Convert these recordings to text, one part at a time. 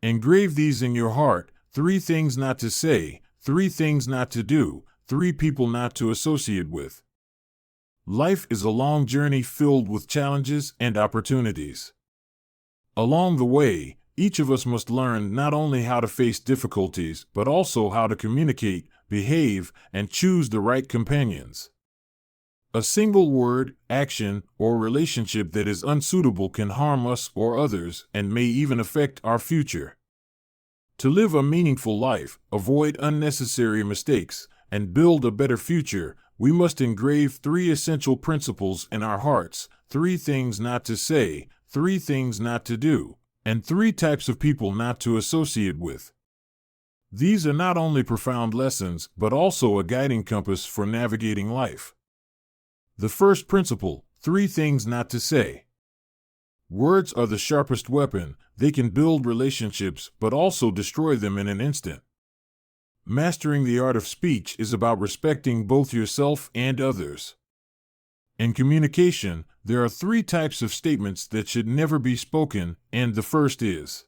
Engrave these in your heart: 3 things not to say, 3 things not to do, 3 people not to associate with. Life is a long journey filled with challenges and opportunities. Along the way, each of us must learn not only how to face difficulties, but also how to communicate, behave, and choose the right companions. A single word, action, or relationship that is unsuitable can harm us or others and may even affect our future. To live a meaningful life, avoid unnecessary mistakes, and build a better future, we must engrave 3 essential principles in our hearts: 3 things not to say, 3 things not to do, and 3 types of people not to associate with. These are not only profound lessons, but also a guiding compass for navigating life. The first principle: 3 things not to say. Words are the sharpest weapon. They can build relationships, but also destroy them in an instant. Mastering the art of speech is about respecting both yourself and others. In communication, there are 3 types of statements that should never be spoken, and the first is: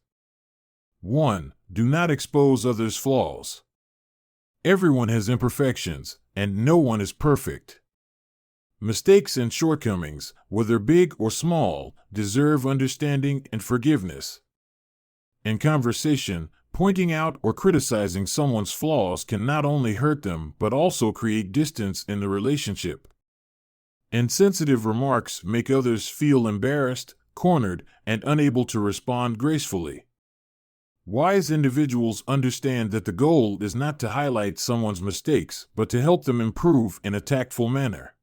1. Do not expose others' flaws. Everyone has imperfections, and no one is perfect. Mistakes and shortcomings, whether big or small, deserve understanding and forgiveness. In conversation, pointing out or criticizing someone's flaws can not only hurt them but also create distance in the relationship. Insensitive remarks make others feel embarrassed, cornered, and unable to respond gracefully. Wise individuals understand that the goal is not to highlight someone's mistakes, but to help them improve in a tactful manner.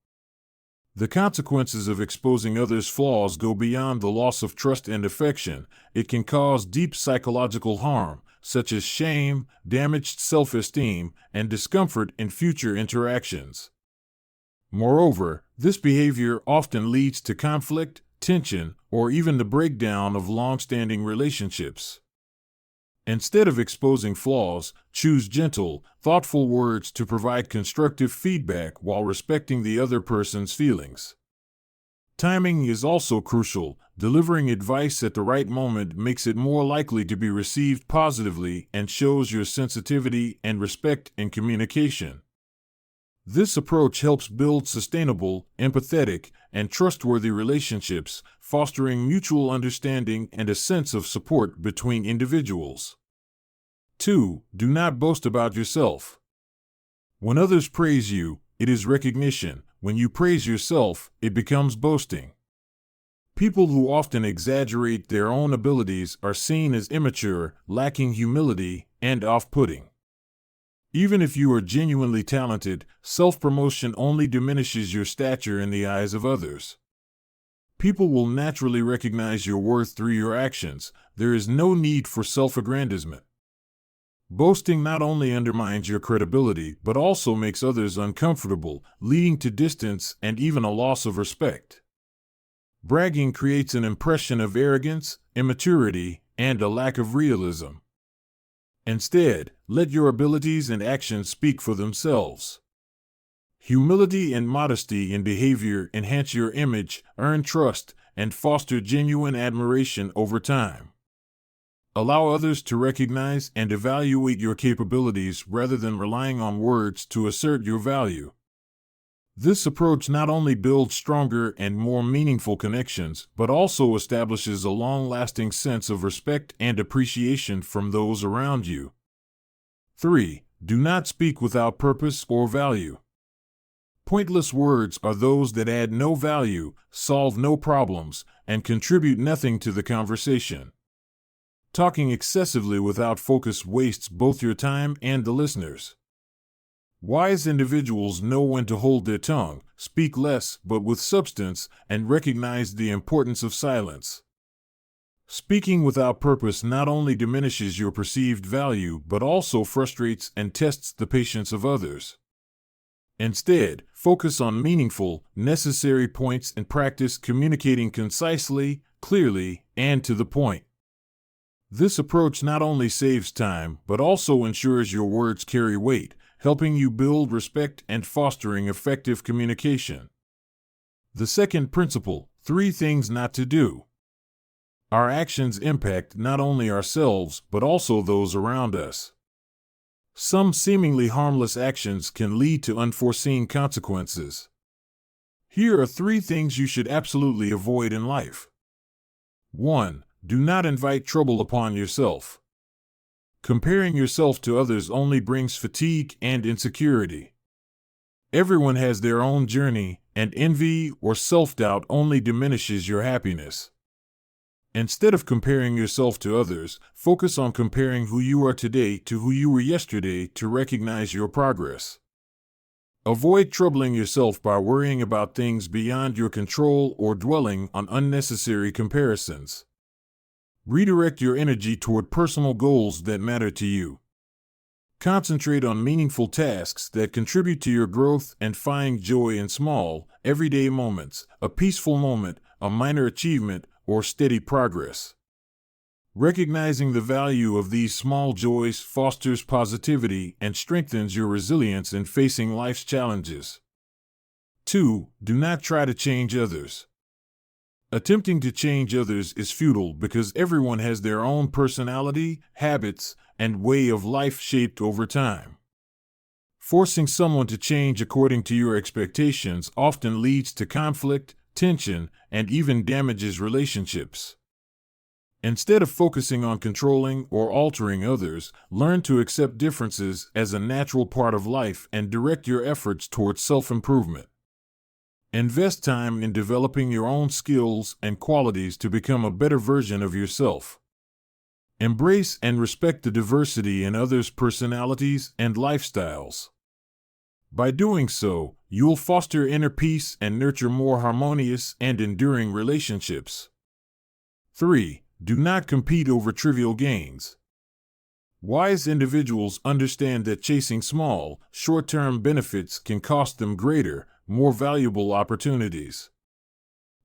The consequences of exposing others' flaws go beyond the loss of trust and affection. It can cause deep psychological harm, such as shame, damaged self-esteem, and discomfort in future interactions. Moreover, this behavior often leads to conflict, tension, or even the breakdown of long-standing relationships. Instead of exposing flaws, choose gentle, thoughtful words to provide constructive feedback while respecting the other person's feelings. Timing is also crucial. Delivering advice at the right moment makes it more likely to be received positively and shows your sensitivity and respect in communication. This approach helps build sustainable, empathetic, and trustworthy relationships, fostering mutual understanding and a sense of support between individuals. 2. Do not boast about yourself. When others praise you, it is recognition. When you praise yourself, it becomes boasting. People who often exaggerate their own abilities are seen as immature, lacking humility, and off-putting. Even if you are genuinely talented, self-promotion only diminishes your stature in the eyes of others. People will naturally recognize your worth through your actions. There is no need for self-aggrandizement. Boasting not only undermines your credibility, but also makes others uncomfortable, leading to distance and even a loss of respect. Bragging creates an impression of arrogance, immaturity, and a lack of realism. Instead, let your abilities and actions speak for themselves. Humility and modesty in behavior enhance your image, earn trust, and foster genuine admiration over time. Allow others to recognize and evaluate your capabilities rather than relying on words to assert your value. This approach not only builds stronger and more meaningful connections, but also establishes a long-lasting sense of respect and appreciation from those around you. 3. Do not speak without purpose or value. Pointless words are those that add no value, solve no problems, and contribute nothing to the conversation. Talking excessively without focus wastes both your time and the listener's. Wise individuals know when to hold their tongue, speak less but with substance, and recognize the importance of silence. Speaking without purpose not only diminishes your perceived value but also frustrates and tests the patience of others. Instead, focus on meaningful, necessary points and practice communicating concisely, clearly, and to the point. This approach not only saves time, but also ensures your words carry weight, helping you build respect and fostering effective communication. The second principle: 3 things not to do. Our actions impact not only ourselves but also those around us. Some seemingly harmless actions can lead to unforeseen consequences. Here are 3 things you should absolutely avoid in life. 1. Do not invite trouble upon yourself. Comparing yourself to others only brings fatigue and insecurity. Everyone has their own journey, and envy or self-doubt only diminishes your happiness. Instead of comparing yourself to others, focus on comparing who you are today to who you were yesterday to recognize your progress. Avoid troubling yourself by worrying about things beyond your control or dwelling on unnecessary comparisons. Redirect your energy toward personal goals that matter to you. Concentrate on meaningful tasks that contribute to your growth and find joy in small, everyday moments, a peaceful moment, a minor achievement, or steady progress. Recognizing the value of these small joys fosters positivity and strengthens your resilience in facing life's challenges. 2. Do not try to change others. Attempting to change others is futile because everyone has their own personality, habits, and way of life shaped over time. Forcing someone to change according to your expectations often leads to conflict, tension, and even damages relationships. Instead of focusing on controlling or altering others, learn to accept differences as a natural part of life and direct your efforts towards self-improvement. Invest time in developing your own skills and qualities to become a better version of yourself. Embrace and respect the diversity in others' personalities and lifestyles. By doing so, you'll foster inner peace and nurture more harmonious and enduring relationships. 3. Do not compete over trivial gains. Wise individuals understand that chasing small, short-term benefits can cost them greater, more valuable opportunities.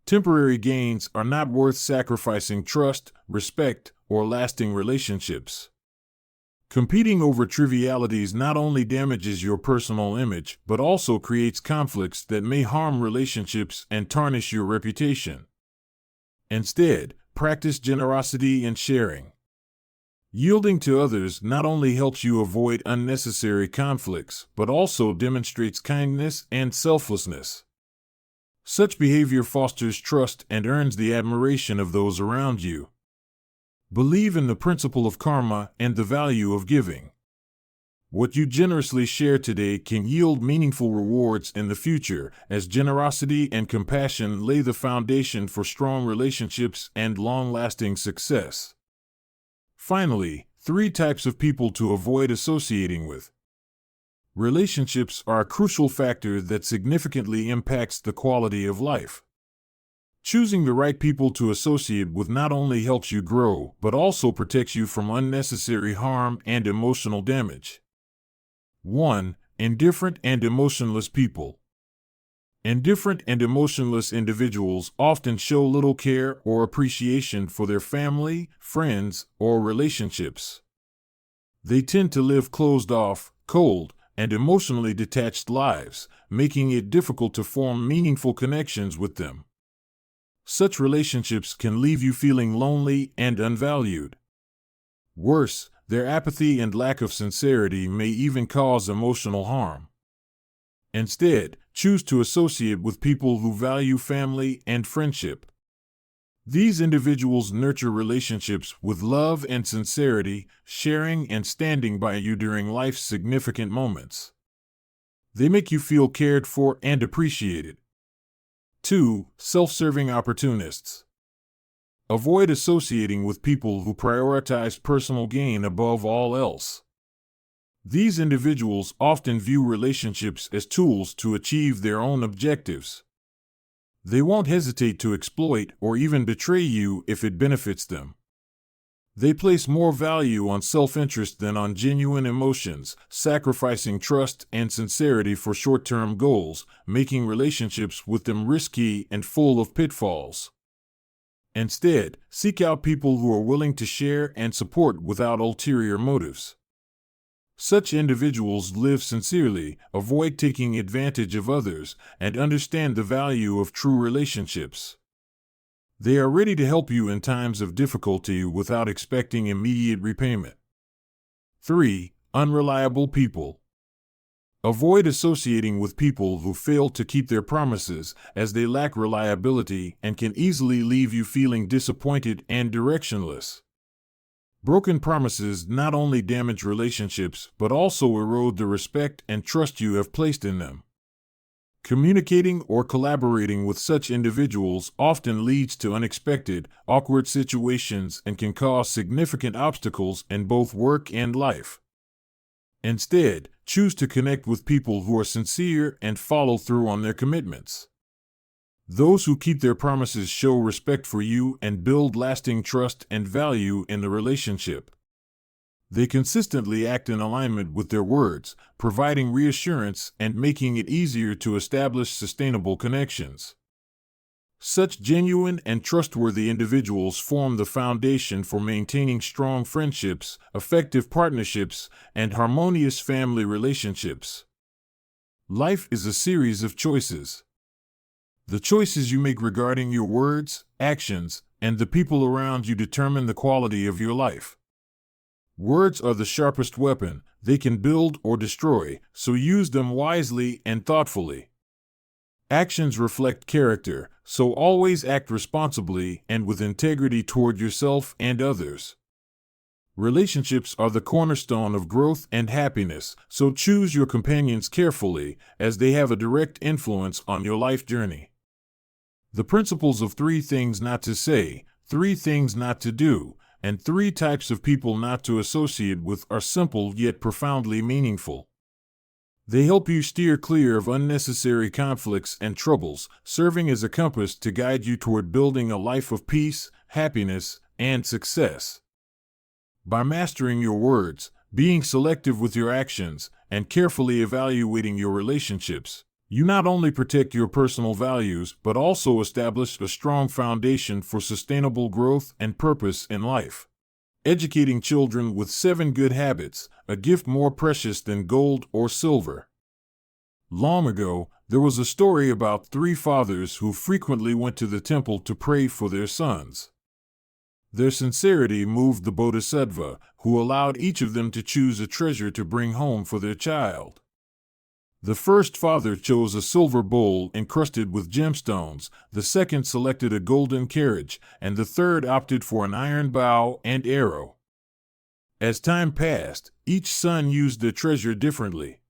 Temporary gains are not worth sacrificing trust, respect, or lasting relationships. Competing over trivialities not only damages your personal image, but also creates conflicts that may harm relationships and tarnish your reputation. Instead, practice generosity and sharing. Yielding to others not only helps you avoid unnecessary conflicts, but also demonstrates kindness and selflessness. Such behavior fosters trust and earns the admiration of those around you. Believe in the principle of karma and the value of giving. What you generously share today can yield meaningful rewards in the future, as generosity and compassion lay the foundation for strong relationships and long-lasting success. Finally, 3 types of people to avoid associating with. Relationships are a crucial factor that significantly impacts the quality of life. Choosing the right people to associate with not only helps you grow, but also protects you from unnecessary harm and emotional damage. 1. Indifferent and emotionless people. Indifferent and emotionless individuals often show little care or appreciation for their family, friends, or relationships. They tend to live closed off, cold, and emotionally detached lives, making it difficult to form meaningful connections with them. Such relationships can leave you feeling lonely and unvalued. Worse, their apathy and lack of sincerity may even cause emotional harm. Instead, choose to associate with people who value family and friendship. These individuals nurture relationships with love and sincerity, sharing and standing by you during life's significant moments. They make you feel cared for and appreciated. 2. Self-serving opportunists. Avoid associating with people who prioritize personal gain above all else. These individuals often view relationships as tools to achieve their own objectives. They won't hesitate to exploit or even betray you if it benefits them. They place more value on self-interest than on genuine emotions, sacrificing trust and sincerity for short-term goals, making relationships with them risky and full of pitfalls. Instead, seek out people who are willing to share and support without ulterior motives. Such individuals live sincerely, avoid taking advantage of others, and understand the value of true relationships. They are ready to help you in times of difficulty without expecting immediate repayment. 3. Unreliable people. Avoid associating with people who fail to keep their promises, as they lack reliability and can easily leave you feeling disappointed and directionless. Broken promises not only damage relationships but also erode the respect and trust you have placed in them. Communicating or collaborating with such individuals often leads to unexpected, awkward situations and can cause significant obstacles in both work and life. Instead, choose to connect with people who are sincere and follow through on their commitments. Those who keep their promises show respect for you and build lasting trust and value in the relationship. They consistently act in alignment with their words, providing reassurance and making it easier to establish sustainable connections. Such genuine and trustworthy individuals form the foundation for maintaining strong friendships, effective partnerships, and harmonious family relationships. Life is a series of choices. The choices you make regarding your words, actions, and the people around you determine the quality of your life. Words are the sharpest weapon. They can build or destroy, so use them wisely and thoughtfully. Actions reflect character, so always act responsibly and with integrity toward yourself and others. Relationships are the cornerstone of growth and happiness, so choose your companions carefully, as they have a direct influence on your life journey. The principles of 3 things not to say, 3 things not to do, and 3 types of people not to associate with are simple yet profoundly meaningful. They help you steer clear of unnecessary conflicts and troubles, serving as a compass to guide you toward building a life of peace, happiness, and success. By mastering your words, being selective with your actions, and carefully evaluating your relationships, you not only protect your personal values but also establish a strong foundation for sustainable growth and purpose in life. Educating children with 7 good habits, a gift more precious than gold or silver. Long ago, there was a story about 3 fathers who frequently went to the temple to pray for their sons. Their sincerity moved the Bodhisattva, who allowed each of them to choose a treasure to bring home for their child. The first father chose a silver bowl encrusted with gemstones, the second selected a golden carriage, and the third opted for an iron bow and arrow. As time passed, each son used their treasure differently.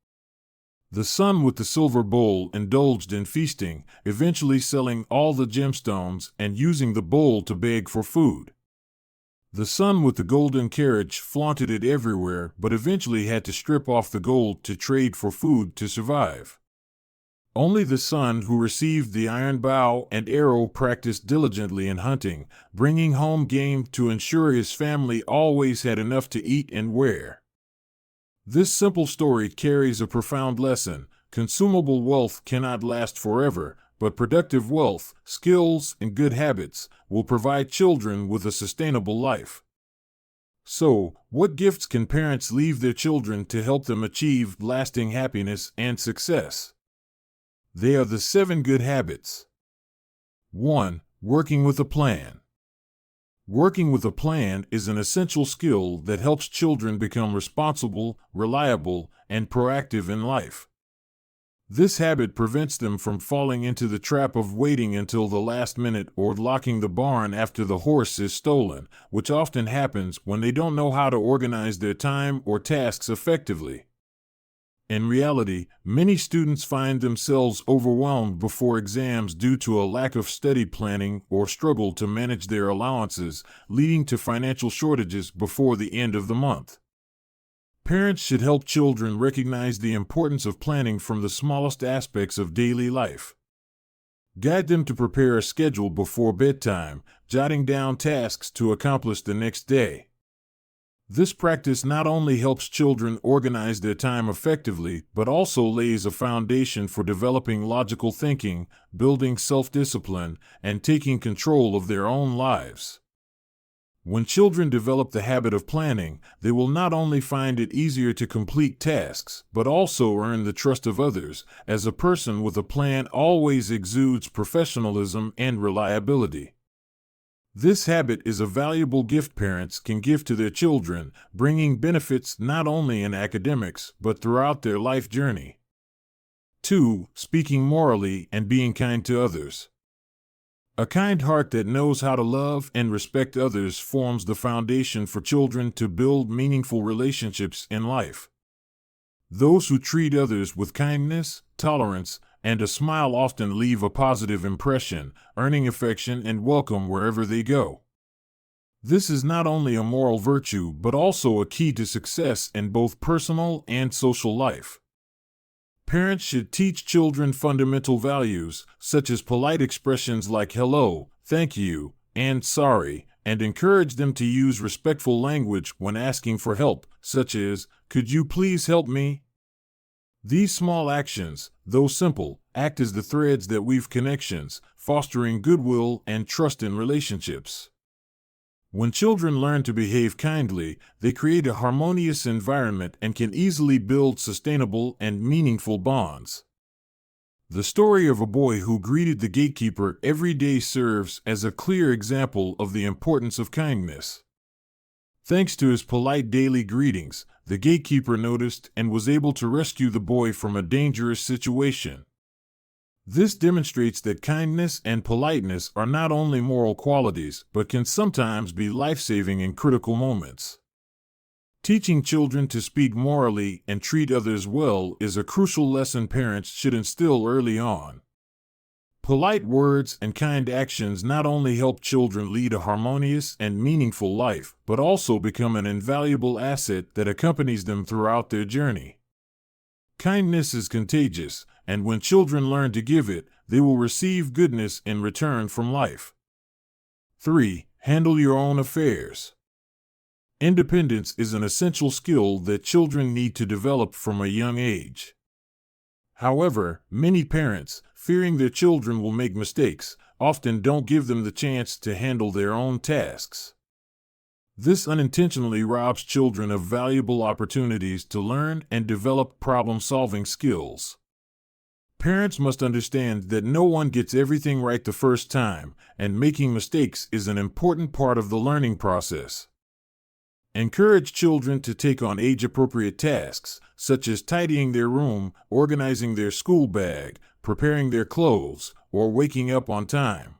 The son with the silver bowl indulged in feasting, eventually selling all the gemstones and using the bowl to beg for food. The son with the golden carriage flaunted it everywhere but eventually had to strip off the gold to trade for food to survive. Only the son who received the iron bow and arrow practiced diligently in hunting, bringing home game to ensure his family always had enough to eat and wear. This simple story carries a profound lesson. Consumable wealth cannot last forever, but productive wealth, skills, and good habits will provide children with a sustainable life. So, what gifts can parents leave their children to help them achieve lasting happiness and success? They are the 7 good habits. 1. Working with a plan. Working with a plan is an essential skill that helps children become responsible, reliable, and proactive in life. This habit prevents them from falling into the trap of waiting until the last minute or locking the barn after the horse is stolen, which often happens when they don't know how to organize their time or tasks effectively. In reality, many students find themselves overwhelmed before exams due to a lack of study planning or struggle to manage their allowances, leading to financial shortages before the end of the month. Parents should help children recognize the importance of planning from the smallest aspects of daily life. Guide them to prepare a schedule before bedtime, jotting down tasks to accomplish the next day. This practice not only helps children organize their time effectively, but also lays a foundation for developing logical thinking, building self-discipline, and taking control of their own lives. When children develop the habit of planning, they will not only find it easier to complete tasks, but also earn the trust of others, as a person with a plan always exudes professionalism and reliability. This habit is a valuable gift parents can give to their children, bringing benefits not only in academics but throughout their life journey. 2. Speaking morally and being kind to others. A kind heart that knows how to love and respect others forms the foundation for children to build meaningful relationships in life. Those who treat others with kindness, tolerance, and a smile often leave a positive impression, earning affection and welcome wherever they go. This is not only a moral virtue but also a key to success in both personal and social life. Parents should teach children fundamental values, such as polite expressions like hello, thank you, and sorry, and encourage them to use respectful language when asking for help, such as, could you please help me? These small actions, though simple, act as the threads that weave connections, fostering goodwill and trust in relationships. When children learn to behave kindly, they create a harmonious environment and can easily build sustainable and meaningful bonds. The story of a boy who greeted the gatekeeper every day serves as a clear example of the importance of kindness. Thanks to his polite daily greetings, the gatekeeper noticed and was able to rescue the boy from a dangerous situation. This demonstrates that kindness and politeness are not only moral qualities but can sometimes be life-saving in critical moments. Teaching children to speak morally and treat others well is a crucial lesson parents should instill early on. Polite words and kind actions not only help children lead a harmonious and meaningful life, but also become an invaluable asset that accompanies them throughout their journey. Kindness is contagious, and when children learn to give it, they will receive goodness in return from life. 3. Handle your own affairs. Independence is an essential skill that children need to develop from a young age. However, many parents, fearing their children will make mistakes, often don't give them the chance to handle their own tasks. This unintentionally robs children of valuable opportunities to learn and develop problem-solving skills. Parents must understand that no one gets everything right the first time, and making mistakes is an important part of the learning process. Encourage children to take on age-appropriate tasks, such as tidying their room, organizing their school bag, preparing their clothes, or waking up on time.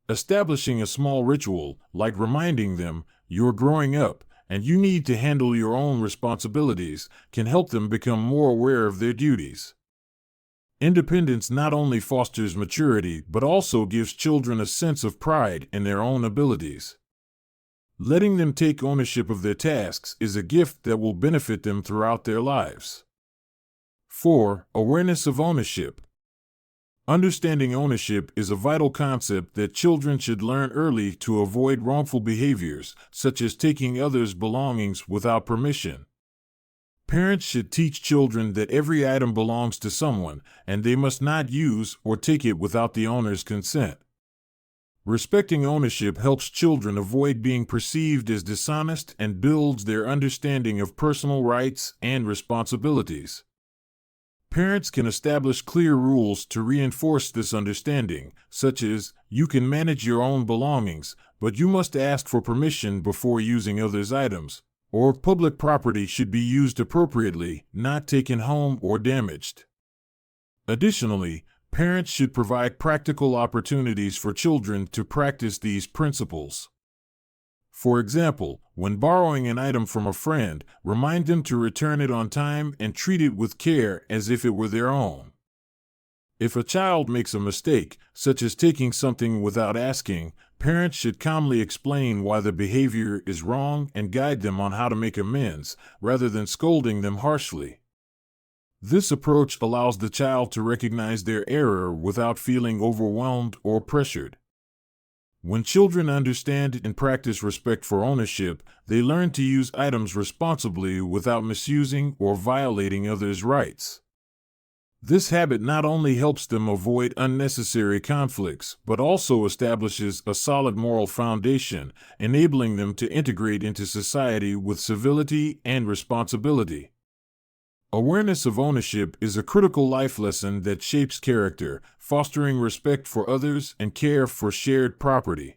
Establishing a small ritual, like reminding them, you're growing up, and you need to handle your own responsibilities, can help them become more aware of their duties. Independence not only fosters maturity but also gives children a sense of pride in their own abilities. Letting them take ownership of their tasks is a gift that will benefit them throughout their lives. 4. Awareness of ownership. Understanding ownership is a vital concept that children should learn early to avoid wrongful behaviors, such as taking others' belongings without permission. Parents should teach children that every item belongs to someone, and they must not use or take it without the owner's consent. Respecting ownership helps children avoid being perceived as dishonest and builds their understanding of personal rights and responsibilities. Parents can establish clear rules to reinforce this understanding, such as, you can manage your own belongings, but you must ask for permission before using others' items, or public property should be used appropriately, not taken home or damaged. Additionally, parents should provide practical opportunities for children to practice these principles. For example, when borrowing an item from a friend, remind them to return it on time and treat it with care as if it were their own. If a child makes a mistake, such as taking something without asking, parents should calmly explain why the behavior is wrong and guide them on how to make amends, rather than scolding them harshly. This approach allows the child to recognize their error without feeling overwhelmed or pressured. When children understand and practice respect for ownership, they learn to use items responsibly without misusing or violating others' rights. This habit not only helps them avoid unnecessary conflicts, but also establishes a solid moral foundation, enabling them to integrate into society with civility and responsibility. Awareness of ownership is a critical life lesson that shapes character, fostering respect for others and care for shared property.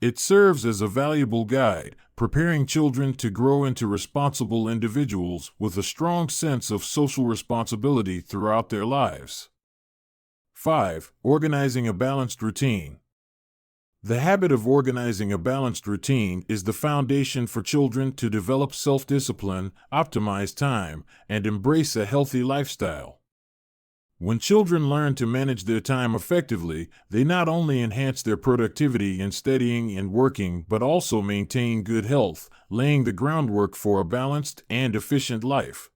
It serves as a valuable guide, preparing children to grow into responsible individuals with a strong sense of social responsibility throughout their lives. 5. Organizing a balanced routine. The habit of organizing a balanced routine is the foundation for children to develop self-discipline, optimize time, and embrace a healthy lifestyle. When children learn to manage their time effectively, they not only enhance their productivity in studying and working, but also maintain good health, laying the groundwork for a balanced and efficient life.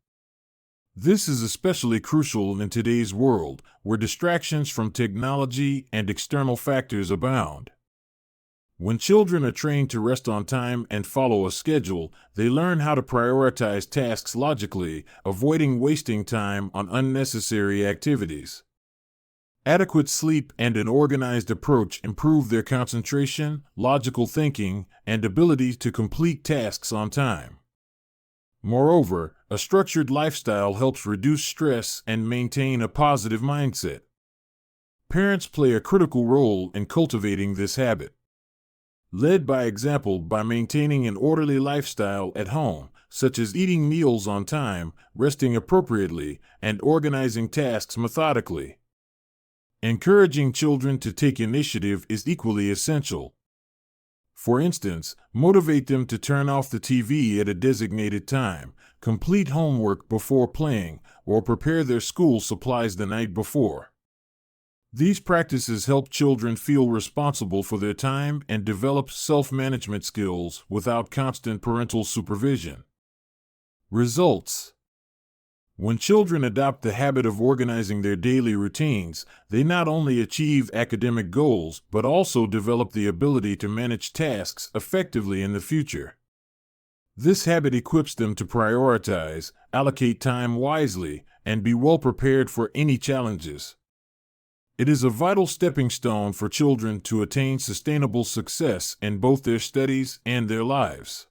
This is especially crucial in today's world, where distractions from technology and external factors abound. When children are trained to rest on time and follow a schedule, they learn how to prioritize tasks logically, avoiding wasting time on unnecessary activities. Adequate sleep and an organized approach improve their concentration, logical thinking, and ability to complete tasks on time. Moreover, a structured lifestyle helps reduce stress and maintain a positive mindset. Parents play a critical role in cultivating this habit. Led by example by maintaining an orderly lifestyle at home, such as eating meals on time, resting appropriately, and organizing tasks methodically. Encouraging children to take initiative is equally essential. For instance, motivate them to turn off the TV at a designated time, complete homework before playing, or prepare their school supplies the night before. These practices help children feel responsible for their time and develop self-management skills without constant parental supervision. Results. When children adopt the habit of organizing their daily routines, they not only achieve academic goals but also develop the ability to manage tasks effectively in the future. This habit equips them to prioritize, allocate time wisely, and be well prepared for any challenges. It is a vital stepping stone for children to attain sustainable success in both their studies and their lives.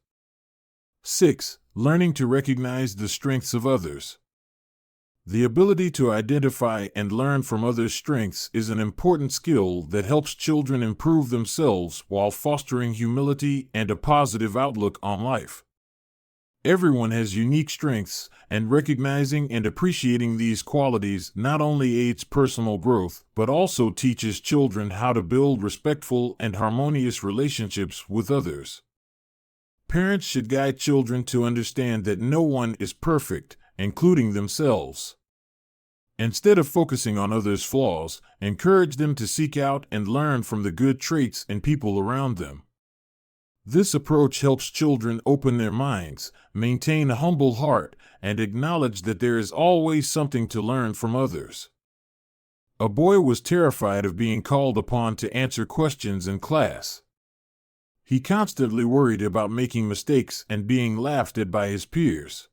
6. Learning to recognize the strengths of others. The ability to identify and learn from others' strengths is an important skill that helps children improve themselves while fostering humility and a positive outlook on life. Everyone has unique strengths, and recognizing and appreciating these qualities not only aids personal growth, but also teaches children how to build respectful and harmonious relationships with others. Parents should guide children to understand that no one is perfect, including themselves. Instead of focusing on others' flaws, encourage them to seek out and learn from the good traits in people around them. This approach helps children open their minds, maintain a humble heart, and acknowledge that there is always something to learn from others. A boy was terrified of being called upon to answer questions in class. He constantly worried about making mistakes and being laughed at by his peers.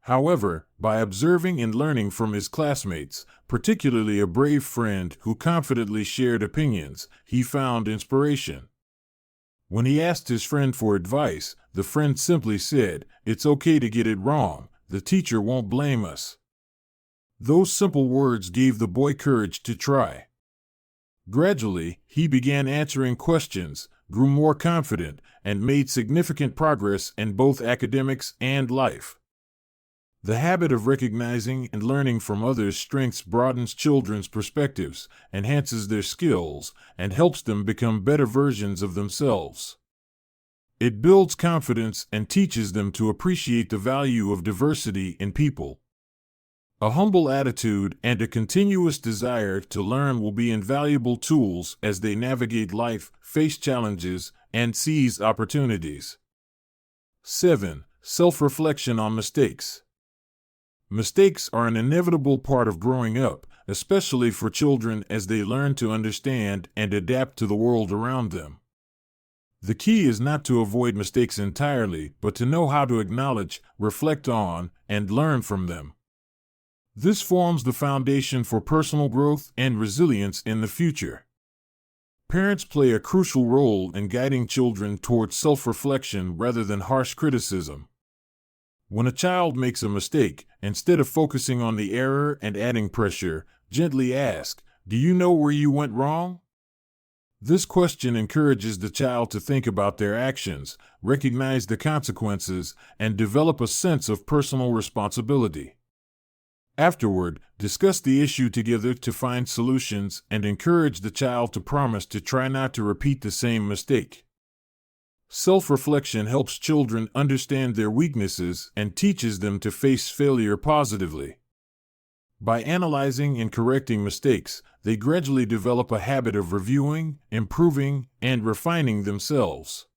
However, by observing and learning from his classmates, particularly a brave friend who confidently shared opinions, he found inspiration. When he asked his friend for advice, the friend simply said, "It's okay to get it wrong, the teacher won't blame us." Those simple words gave the boy courage to try. Gradually, he began answering questions, grew more confident, and made significant progress in both academics and life. The habit of recognizing and learning from others' strengths broadens children's perspectives, enhances their skills, and helps them become better versions of themselves. It builds confidence and teaches them to appreciate the value of diversity in people. A humble attitude and a continuous desire to learn will be invaluable tools as they navigate life, face challenges, and seize opportunities. 7. Self-reflection on mistakes. Mistakes are an inevitable part of growing up, especially for children as they learn to understand and adapt to the world around them. The key is not to avoid mistakes entirely, but to know how to acknowledge, reflect on, and learn from them. This forms the foundation for personal growth and resilience in the future. Parents play a crucial role in guiding children towards self-reflection rather than harsh criticism. When a child makes a mistake, instead of focusing on the error and adding pressure, gently ask, "Do you know where you went wrong?" This question encourages the child to think about their actions, recognize the consequences, and develop a sense of personal responsibility. Afterward, discuss the issue together to find solutions and encourage the child to promise to try not to repeat the same mistake. Self-reflection helps children understand their weaknesses and teaches them to face failure positively. By analyzing and correcting mistakes, they gradually develop a habit of reviewing, improving, and refining themselves.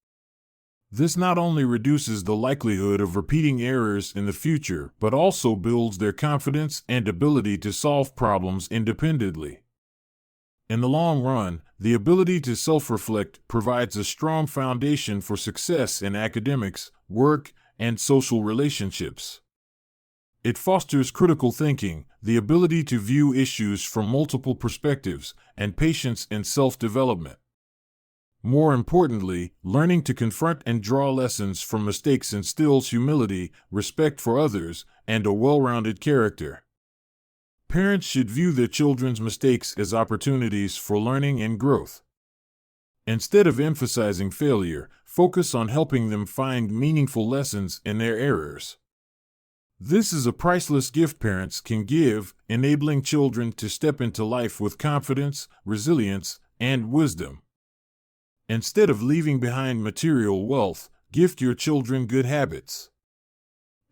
This not only reduces the likelihood of repeating errors in the future, but also builds their confidence and ability to solve problems independently. In the long run, the ability to self-reflect provides a strong foundation for success in academics, work, and social relationships. It fosters critical thinking, the ability to view issues from multiple perspectives, and patience in self-development. More importantly, learning to confront and draw lessons from mistakes instills humility, respect for others, and a well-rounded character. Parents should view their children's mistakes as opportunities for learning and growth. Instead of emphasizing failure, focus on helping them find meaningful lessons in their errors. This is a priceless gift parents can give, enabling children to step into life with confidence, resilience, and wisdom. Instead of leaving behind material wealth, gift your children good habits.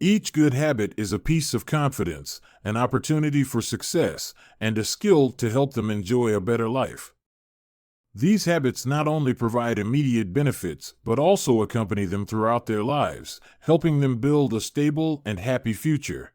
Each good habit is a piece of confidence, an opportunity for success, and a skill to help them enjoy a better life. These habits not only provide immediate benefits, but also accompany them throughout their lives, helping them build a stable and happy future.